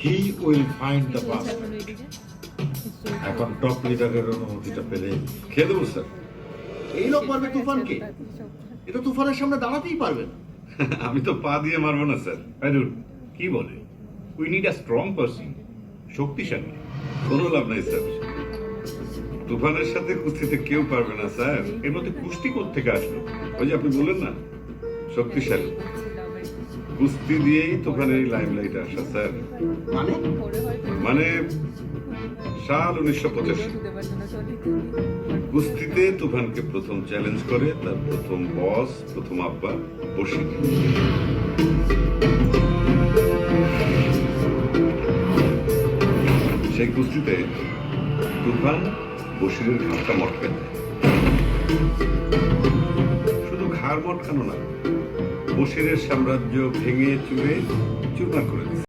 He will find the past. এখন top লিডারের অনুমতিটা পেলে খেয়ে দেবো স্যার। এই লোক মারবে তুফানকে? এটা তুফানের সামনে দাঁড়াতেই পারবে না। আমি তো পা দিয়ে মারবো না স্যার। কি বলে? We need a strong person, শক্তিশালী। কোনো লাভ নাই স্যার, তুফানের সাথে কুস্তিতে কেউ পারবে না স্যার। এর মধ্যে কুস্তি থেকে আসলো? ওই যে আপনি বললেন না শক্তিশালী, কুস্তি দিয়েই তুফানের লাইমলাইটে আসা স্যার। মানে মানে সাল 1985 কুস্তিতে তুফানকে প্রথম চ্যালেঞ্জ করে তার প্রথম বস, প্রথম আব্বা বশির। সেই কুস্তিতে তুফান বশিরের ঘাড়টা মটকে দেয়। শুধু ঘাড় মটকানো না, বশিরের সাম্রাজ্য ভেঙে চুরে চুরমার করে দিচ্ছে।